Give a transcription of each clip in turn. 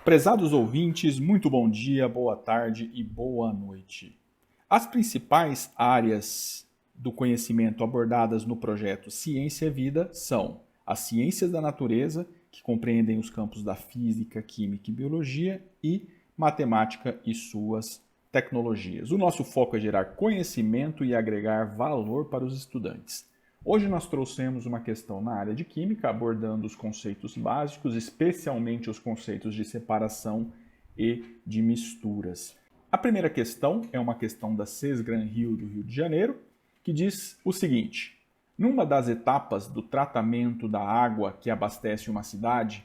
Prezados ouvintes, muito bom dia, boa tarde e boa noite. As principais áreas do conhecimento abordadas no projeto Ciência e Vida são as ciências da natureza, que compreendem os campos da física, química e biologia, e matemática e suas tecnologias. O nosso foco é gerar conhecimento e agregar valor para os estudantes. Hoje nós trouxemos uma questão na área de química, abordando os conceitos básicos, especialmente os conceitos de separação e de misturas. A primeira questão é uma questão da Cesgran Rio do Rio de Janeiro, que diz o seguinte: numa das etapas do tratamento da água que abastece uma cidade,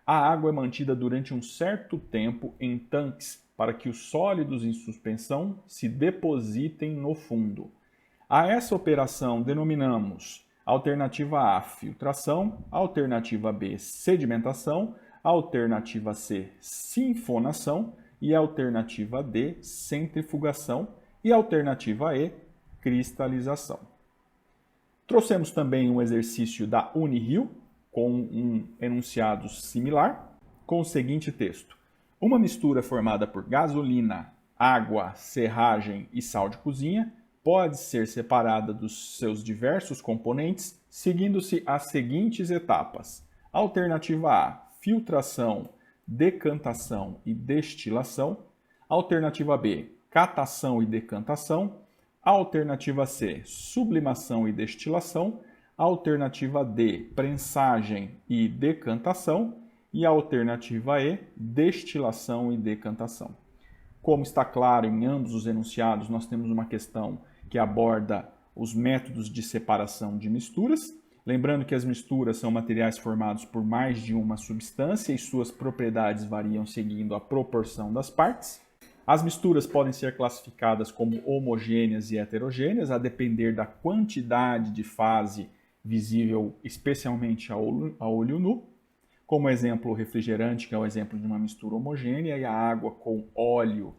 a água é mantida durante um certo tempo em tanques para que os sólidos em suspensão se depositem no fundo. A essa operação denominamos alternativa A, filtração, alternativa B, sedimentação, alternativa C, sinfonação e alternativa D, centrifugação e alternativa E, cristalização. Trouxemos também um exercício da Unirio com um enunciado similar, com o seguinte texto: uma mistura formada por gasolina, água, serragem e sal de cozinha pode ser separada dos seus diversos componentes, seguindo-se as seguintes etapas. Alternativa A, filtração, decantação e destilação. Alternativa B, catação e decantação. Alternativa C, sublimação e destilação. Alternativa D, prensagem e decantação. E a alternativa E, destilação e decantação. Como está claro em ambos os enunciados, nós temos uma questão que aborda os métodos de separação de misturas. Lembrando que as misturas são materiais formados por mais de uma substância e suas propriedades variam seguindo a proporção das partes. As misturas podem ser classificadas como homogêneas e heterogêneas, a depender da quantidade de fase visível, especialmente a olho nu. Como exemplo, o refrigerante, que é o exemplo de uma mistura homogênea, e a água com óleo,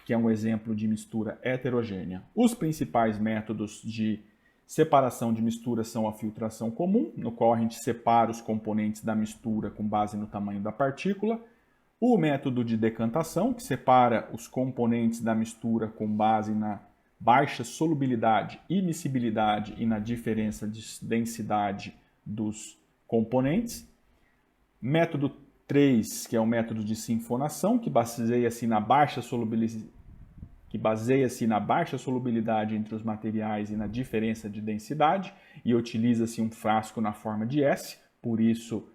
que é um exemplo de mistura heterogênea. Os principais métodos de separação de mistura são a filtração comum, no qual a gente separa os componentes da mistura com base no tamanho da partícula. O método de decantação, que separa os componentes da mistura com base na baixa solubilidade e miscibilidade e na diferença de densidade dos componentes. Método 3, que é o método de sinfonação, que baseia-se na baixa solubilidade entre os materiais e na diferença de densidade, e utiliza-se um frasco na forma de S, por isso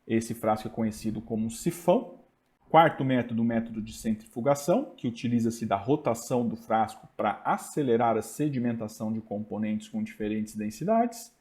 esse frasco é conhecido como sifão. Quarto método, o método de centrifugação, que utiliza-se da rotação do frasco para acelerar a sedimentação de componentes com diferentes densidades.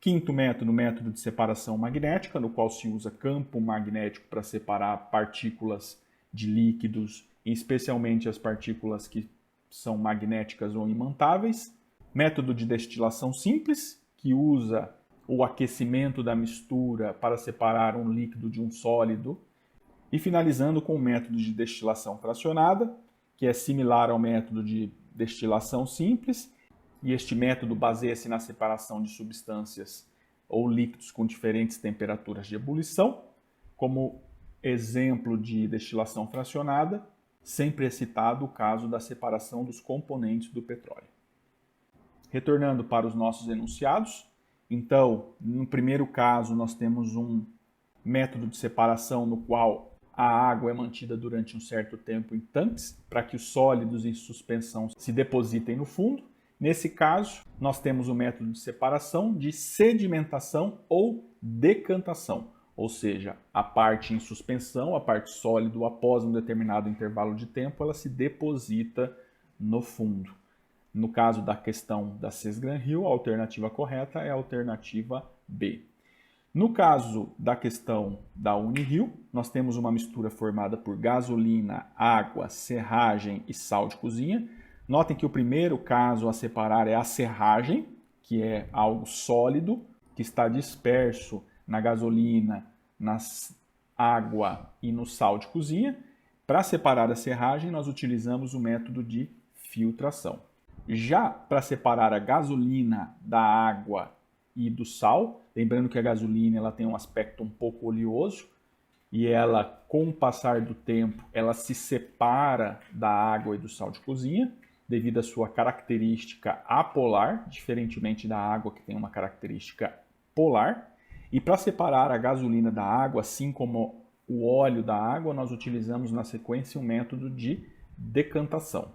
Quinto método, o método de separação magnética, no qual se usa campo magnético para separar partículas de líquidos, especialmente as partículas que são magnéticas ou imantáveis. Método de destilação simples, que usa o aquecimento da mistura para separar um líquido de um sólido. E finalizando com o método de destilação fracionada, que é similar ao método de destilação simples, e este método baseia-se na separação de substâncias ou líquidos com diferentes temperaturas de ebulição. Como exemplo de destilação fracionada, sempre é citado o caso da separação dos componentes do petróleo. Retornando para os nossos enunciados, então, no primeiro caso, nós temos um método de separação no qual a água é mantida durante um certo tempo em tanques para que os sólidos em suspensão se depositem no fundo. Nesse caso, nós temos o método de separação de sedimentação ou decantação, ou seja, a parte em suspensão, a parte sólida, após um determinado intervalo de tempo, ela se deposita no fundo. No caso da questão da Cesgran Rio, a alternativa correta é a alternativa B. No caso da questão da Unirio, nós temos uma mistura formada por gasolina, água, serragem e sal de cozinha. Notem que o primeiro caso a separar é a serragem, que é algo sólido, que está disperso na gasolina, na água e no sal de cozinha. Para separar a serragem, nós utilizamos o método de filtração. Já para separar a gasolina da água e do sal, lembrando que a gasolina ela tem um aspecto um pouco oleoso, e ela, com o passar do tempo, ela se separa da água e do sal de cozinha, devido à sua característica apolar, diferentemente da água que tem uma característica polar. E para separar a gasolina da água, assim como o óleo da água, nós utilizamos na sequência um método de decantação.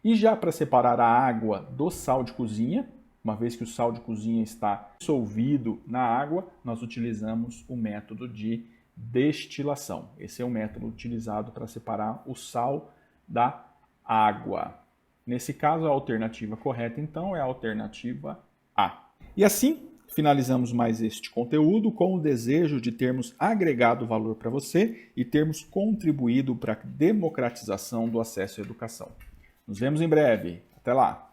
E já para separar a água do sal de cozinha, uma vez que o sal de cozinha está dissolvido na água, nós utilizamos o método de destilação. Esse é o método utilizado para separar o sal da água. Nesse caso, a alternativa correta, então, é a alternativa A. E assim, finalizamos mais este conteúdo com o desejo de termos agregado valor para você e termos contribuído para a democratização do acesso à educação. Nos vemos em breve. Até lá!